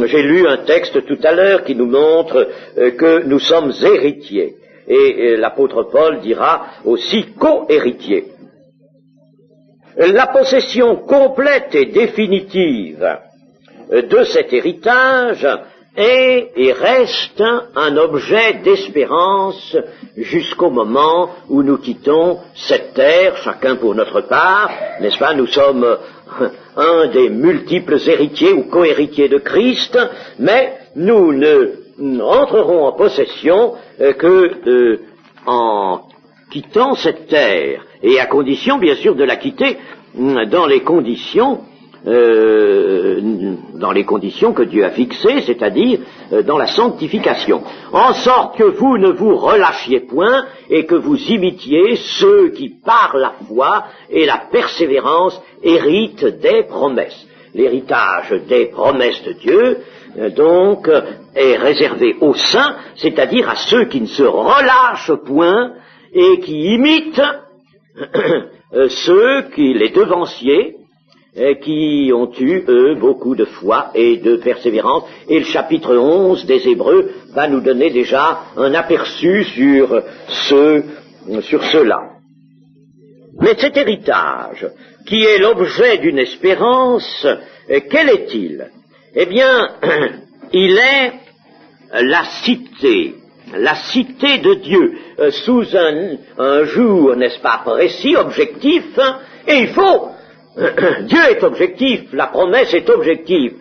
j'ai lu un texte tout à l'heure qui nous montre que nous sommes héritiers. Et l'apôtre Paul dira aussi co-héritiers. La possession complète et définitive de cet héritage est et reste un objet d'espérance jusqu'au moment où nous quittons cette terre, chacun pour notre part, n'est-ce pas? Nous sommes un des multiples héritiers ou co-héritiers de Christ, mais nous ne rentrerons en possession que en quittant cette terre, et à condition bien sûr de la quitter dans les conditions que Dieu a fixées, c'est-à-dire dans la sanctification, en sorte que vous ne vous relâchiez point et que vous imitiez ceux qui par la foi et la persévérance héritent des promesses. L'héritage des promesses de Dieu donc est réservé aux saints, c'est-à-dire à ceux qui ne se relâchent point et qui imitent les devanciers, qui ont eu, eux, beaucoup de foi et de persévérance. Et le chapitre 11 des Hébreux va nous donner déjà un aperçu sur cela. Mais cet héritage, qui est l'objet d'une espérance, quel est-il? Eh bien, il est la cité de Dieu, sous un jour, n'est-ce pas, précis, objectif, et il faut... Dieu est objectif, la promesse est objective.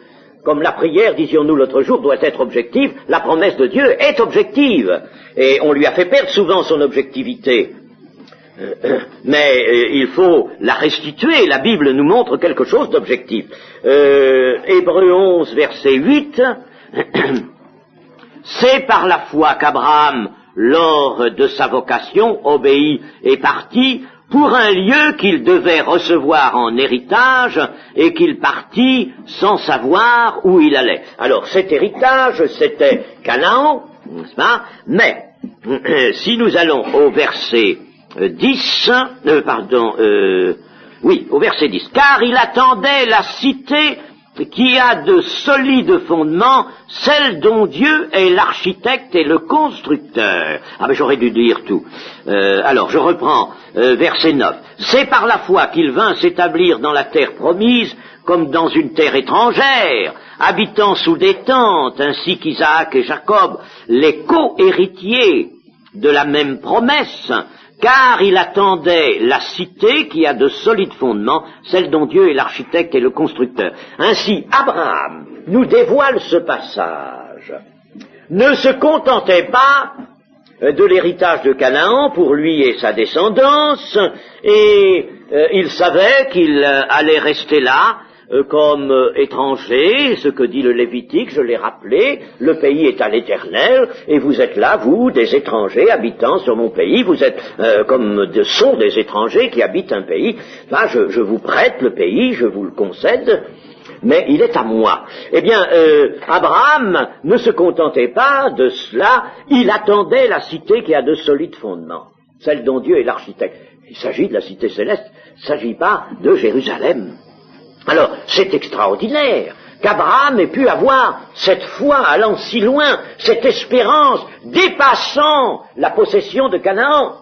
Comme la prière, disions-nous l'autre jour, doit être objective, la promesse de Dieu est objective. Et on lui a fait perdre souvent son objectivité. Mais il faut la restituer, la Bible nous montre quelque chose d'objectif. Hébreux 11, verset 8, c'est par la foi qu'Abraham, lors de sa vocation, obéit et partit pour un lieu qu'il devait recevoir en héritage et qu'il partit sans savoir où il allait. Alors cet héritage, c'était Canaan, n'est-ce pas? Mais si nous allons au verset 10, au verset 10, car il attendait la cité qui a de solides fondements, celle dont Dieu est l'architecte et le constructeur. Ah ben j'aurais dû dire tout. Alors je reprends verset 9. C'est par la foi qu'il vint s'établir dans la terre promise, comme dans une terre étrangère, habitant sous des tentes, ainsi qu'Isaac et Jacob, les co-héritiers de la même promesse, car il attendait la cité qui a de solides fondements, celle dont Dieu est l'architecte et le constructeur. Ainsi, Abraham nous dévoile ce passage. Ne se contentait pas de l'héritage de Canaan pour lui et sa descendance, et il savait qu'il allait rester là comme étranger, ce que dit le Lévitique, je l'ai rappelé, le pays est à l'Éternel, et vous êtes là, vous, des étrangers habitant sur mon pays, vous êtes sont des étrangers qui habitent un pays, là je vous prête le pays, je vous le concède, mais il est à moi. Eh bien, Abraham ne se contentait pas de cela, il attendait la cité qui a de solides fondements, celle dont Dieu est l'architecte. Il s'agit de la cité céleste, il ne s'agit pas de Jérusalem. Alors, c'est extraordinaire qu'Abraham ait pu avoir cette foi allant si loin, cette espérance dépassant la possession de Canaan.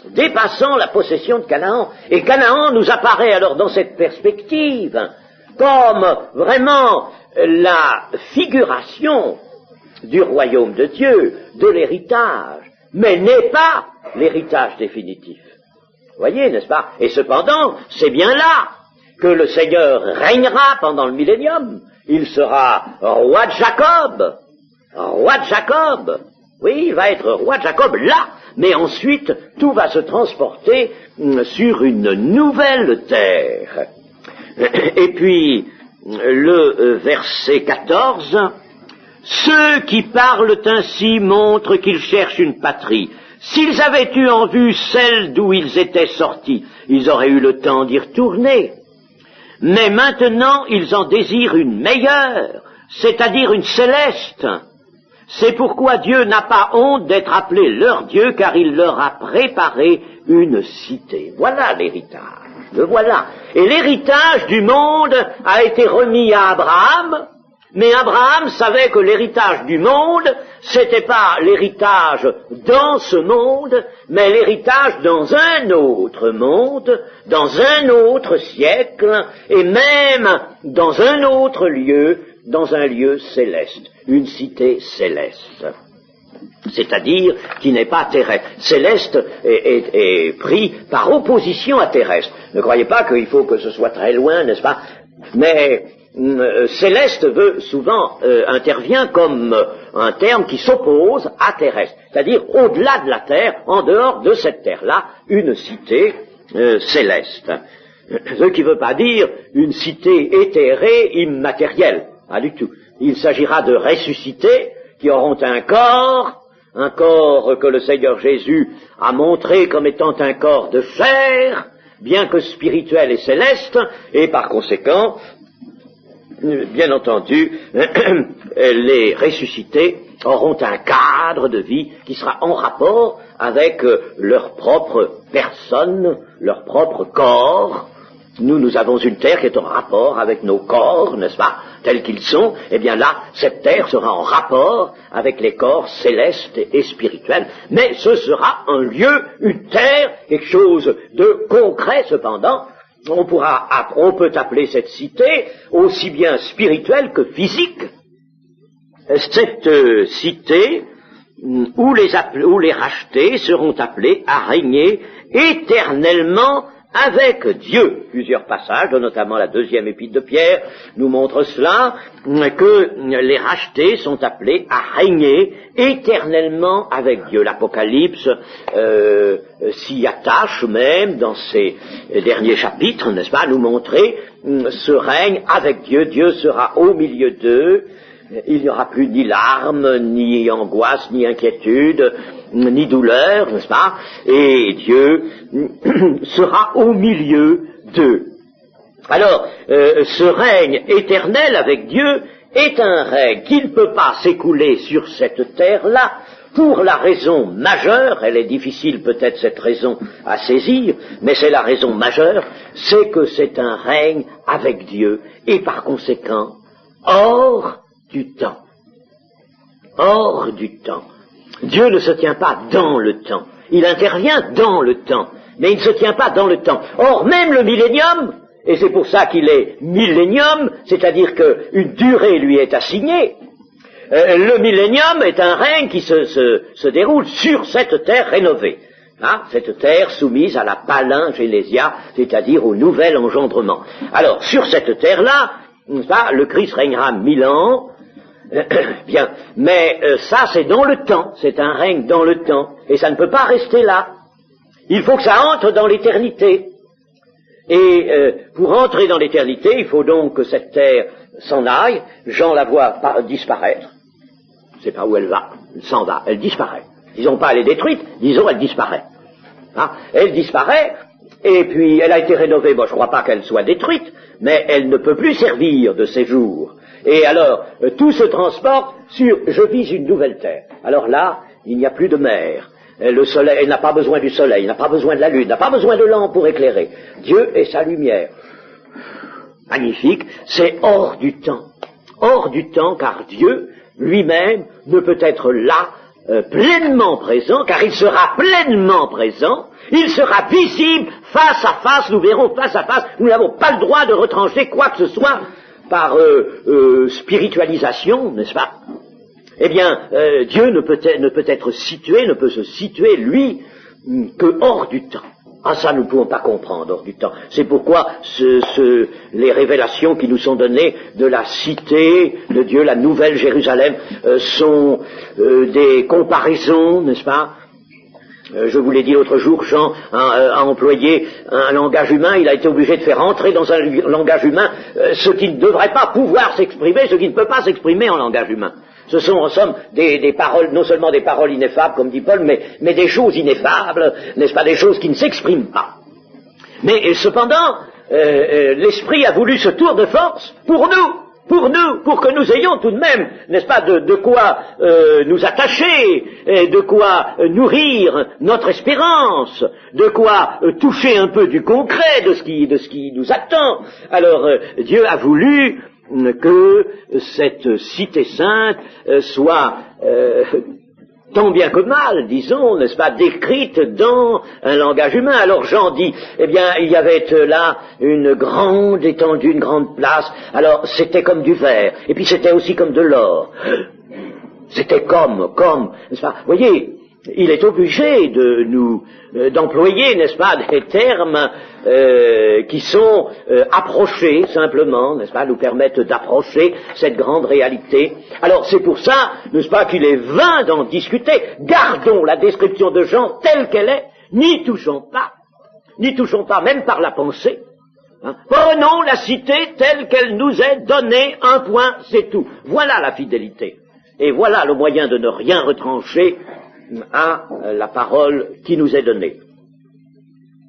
Dépassant la possession de Canaan. Et Canaan nous apparaît alors dans cette perspective comme vraiment la figuration du royaume de Dieu, de l'héritage, mais n'est pas l'héritage définitif. Vous voyez, n'est-ce pas? Et cependant, c'est bien là que le Seigneur régnera pendant le millénium. Il sera roi de Jacob. Roi de Jacob. Oui, il va être roi de Jacob là. Mais ensuite, tout va se transporter sur une nouvelle terre. Et puis, le verset 14, « Ceux qui parlent ainsi montrent qu'ils cherchent une patrie. S'ils avaient eu en vue celle d'où ils étaient sortis, ils auraient eu le temps d'y retourner. Mais maintenant, ils en désirent une meilleure, c'est-à-dire une céleste. C'est pourquoi Dieu n'a pas honte d'être appelé leur Dieu, car il leur a préparé une cité. » Voilà l'héritage, le voilà. Et l'héritage du monde a été remis à Abraham, mais Abraham savait que l'héritage du monde, c'était pas l'héritage dans ce monde, mais l'héritage dans un autre monde, dans un autre siècle, et même dans un autre lieu, dans un lieu céleste, une cité céleste. C'est-à-dire qui n'est pas terrestre. Céleste est pris par opposition à terrestre. Ne croyez pas qu'il faut que ce soit très loin, n'est-ce pas? Mais céleste veut souvent intervient comme un terme qui s'oppose à terrestre, c'est-à-dire au-delà de la terre, en dehors de cette terre-là, une cité céleste. Ce qui ne veut pas dire une cité éthérée, immatérielle, pas du tout. Il s'agira de ressuscités qui auront un corps que le Seigneur Jésus a montré comme étant un corps de chair, bien que spirituel et céleste, et par conséquent, bien entendu, les ressuscités auront un cadre de vie qui sera en rapport avec leur propre personne, leur propre corps. Nous avons une terre qui est en rapport avec nos corps, n'est-ce pas, tels qu'ils sont. Eh bien là, cette terre sera en rapport avec les corps célestes et spirituels, mais ce sera un lieu, une terre, quelque chose de concret cependant. On peut appeler cette cité aussi bien spirituelle que physique. Cette cité où les rachetés seront appelés à régner éternellement avec Dieu. Plusieurs passages, notamment la 2e épître de Pierre, nous montrent cela, que les rachetés sont appelés à régner éternellement avec Dieu. L'Apocalypse s'y attache même dans ses derniers chapitres, n'est-ce pas, à nous montrer ce règne avec Dieu. Dieu sera au milieu d'eux. Il n'y aura plus ni larmes, ni angoisse, ni inquiétude, ni douleur, n'est-ce pas? Et Dieu sera au milieu d'eux. Alors, ce règne éternel avec Dieu est un règne qui ne peut pas s'écouler sur cette terre-là, pour la raison majeure, elle est difficile peut-être cette raison à saisir, mais c'est la raison majeure, c'est que c'est un règne avec Dieu, et par conséquent, hors du temps. Hors du temps. Dieu ne se tient pas dans le temps. Il intervient dans le temps, mais il ne se tient pas dans le temps. Or, même le millénium, et c'est pour ça qu'il est millénium, c'est-à-dire qu'une durée lui est assignée, le millénium est un règne qui se déroule sur cette terre rénovée. Cette terre soumise à la palingénésia, c'est-à-dire au nouvel engendrement. Alors, sur cette terre-là, le Christ régnera 1000 ans, bien, mais ça c'est dans le temps, c'est un règne dans le temps, et ça ne peut pas rester là. Il faut que ça entre dans l'éternité. Et pour entrer dans l'éternité, il faut donc que cette terre s'en aille. Jean la voit disparaître. Je ne sais pas où elle va, elle s'en va, elle disparaît. Disons pas elle est détruite, disons elle disparaît. Elle disparaît, et puis elle a été rénovée, bon je ne crois pas qu'elle soit détruite, mais elle ne peut plus servir de ses jours. Et alors, tout se transporte sur, je vise une nouvelle terre. Alors là, il n'y a plus de mer. Le soleil, elle n'a pas besoin du soleil, n'a pas besoin de la lune, n'a pas besoin de lampe pour éclairer. Dieu est sa lumière. Magnifique, c'est hors du temps. Hors du temps, car Dieu lui-même ne peut être là, pleinement présent, car il sera pleinement présent, il sera visible, face à face, nous verrons face à face, nous n'avons pas le droit de retrancher quoi que ce soit par spiritualisation, n'est-ce pas? Eh bien, Dieu ne peut être situé, ne peut se situer, lui, que hors du temps. Ah, ça, nous ne pouvons pas comprendre hors du temps. C'est pourquoi les révélations qui nous sont données de la cité de Dieu, la nouvelle Jérusalem, sont des comparaisons, n'est-ce pas? Je vous l'ai dit l'autre jour, Jean a employé un langage humain, il a été obligé de faire entrer dans un langage humain ce qui ne devrait pas pouvoir s'exprimer, ce qui ne peut pas s'exprimer en langage humain. Ce sont en somme des paroles, non seulement des paroles ineffables, comme dit Paul, mais des choses ineffables, n'est-ce pas, des choses qui ne s'expriment pas. Mais cependant, l'Esprit a voulu ce tour de force pour que nous ayons tout de même, n'est-ce pas, de quoi nous attacher, de quoi nourrir notre espérance, de quoi toucher un peu du concret de ce qui nous attend. Alors, Dieu a voulu que cette cité sainte soit tant bien que mal, disons, n'est-ce pas, décrite dans un langage humain. Alors Jean dit, eh bien, il y avait là une grande étendue, une grande place, alors c'était comme du verre, et puis c'était aussi comme de l'or. C'était comme, n'est-ce pas, vous voyez, il est obligé de d'employer, n'est-ce pas, des termes qui sont approchés, simplement, n'est-ce pas, nous permettent d'approcher cette grande réalité. Alors c'est pour ça, n'est-ce pas, qu'il est vain d'en discuter. Gardons la description de Jean telle qu'elle est, n'y touchons pas, même par la pensée. Hein. Prenons la cité telle qu'elle nous est donnée, un point, c'est tout. Voilà la fidélité. Et voilà le moyen de ne rien retrancher à la parole qui nous est donnée.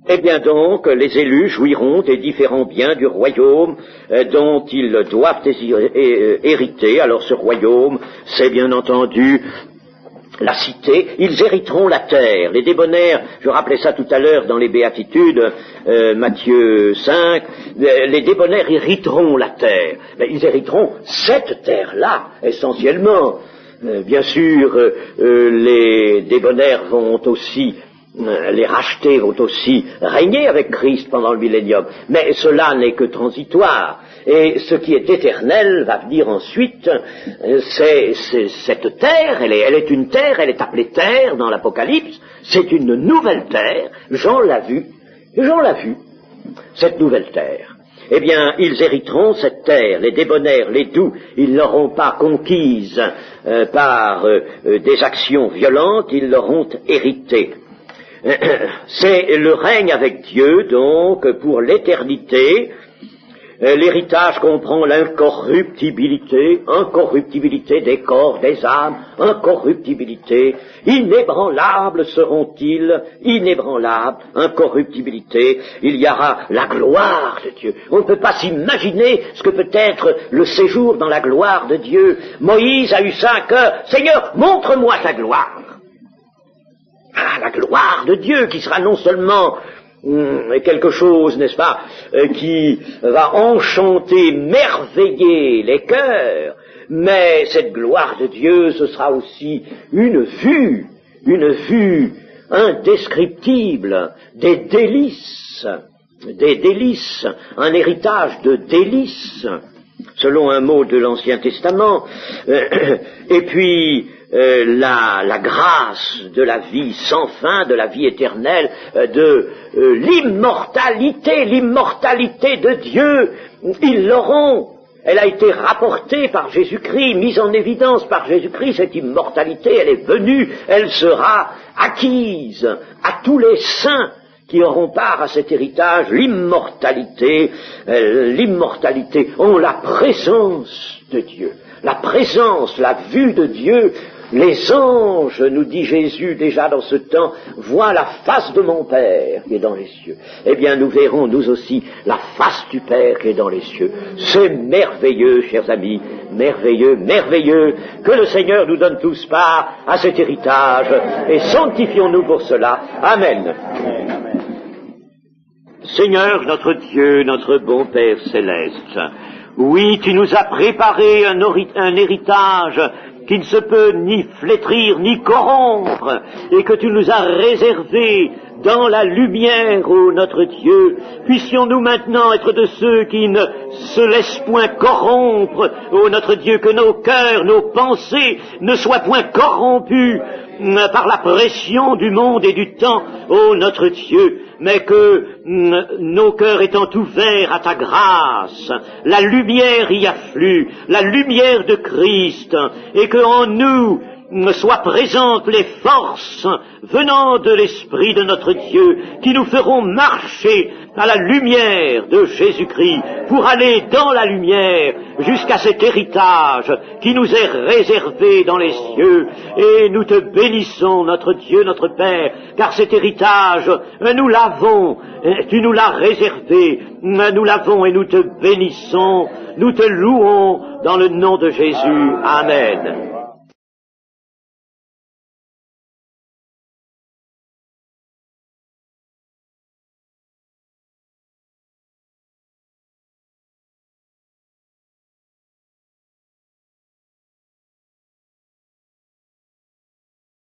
Eh bien donc, les élus jouiront des différents biens du royaume dont ils doivent hériter. Alors ce royaume, c'est bien entendu la cité, ils hériteront la terre. Les débonnaires, je rappelais ça tout à l'heure dans les Béatitudes, Matthieu 5, les débonnaires hériteront la terre. Mais ils hériteront cette terre-là, essentiellement. Bien sûr, les débonnaires vont aussi, les rachetés vont aussi régner avec Christ pendant le millénium. Mais cela n'est que transitoire. Et ce qui est éternel va venir ensuite, c'est cette terre, elle est une terre, elle est appelée terre dans l'Apocalypse, c'est une nouvelle terre, Jean l'a vu, cette nouvelle terre. Eh bien, ils hériteront cette terre, les débonnaires, les doux, ils ne l'auront pas conquise par des actions violentes, ils l'auront héritée. C'est le règne avec Dieu, donc, pour l'éternité. L'héritage comprend l'incorruptibilité, incorruptibilité des corps, des âmes, incorruptibilité, inébranlables seront-ils, inébranlables, incorruptibilité, il y aura la gloire de Dieu. On ne peut pas s'imaginer ce que peut être le séjour dans la gloire de Dieu. Moïse a eu 5 heures, Seigneur, montre-moi ta gloire. Ah, la gloire de Dieu qui sera non seulement quelque chose, n'est-ce pas, qui va enchanter, merveiller les cœurs, mais cette gloire de Dieu, ce sera aussi une vue indescriptible, des délices, un héritage de délices, selon un mot de l'Ancien Testament, et puis la grâce de la vie sans fin, de la vie éternelle, de l'immortalité de Dieu, ils l'auront. Elle a été rapportée par Jésus-Christ, mise en évidence par Jésus-Christ, cette immortalité, elle est venue, elle sera acquise à tous les saints qui auront part à cet héritage, l'immortalité en la présence de Dieu. La présence, la vue de Dieu, les anges, nous dit Jésus déjà dans ce temps, voient la face de mon Père qui est dans les cieux. Eh bien, nous verrons nous aussi la face du Père qui est dans les cieux. C'est merveilleux, chers amis, merveilleux, merveilleux, que le Seigneur nous donne tous part à cet héritage, et sanctifions-nous pour cela. Amen. Seigneur, notre Dieu, notre bon Père céleste, oui, tu nous as préparé un héritage qui ne se peut ni flétrir, ni corrompre, et que tu nous as réservé dans la lumière, ô notre Dieu. Puissions-nous maintenant être de ceux qui ne se laissent point corrompre, ô notre Dieu, que nos cœurs, nos pensées ne soient point corrompus par la pression du monde et du temps, ô notre Dieu, mais que nos cœurs étant ouverts à ta grâce, la lumière y afflue, la lumière de Christ, et que en nous soient présentes les forces venant de l'Esprit de notre Dieu, qui nous feront marcher à la lumière de Jésus-Christ, pour aller dans la lumière jusqu'à cet héritage qui nous est réservé dans les cieux. Et nous te bénissons, notre Dieu, notre Père, car cet héritage, nous l'avons, tu nous l'as réservé, nous l'avons et nous te bénissons, nous te louons dans le nom de Jésus. Amen.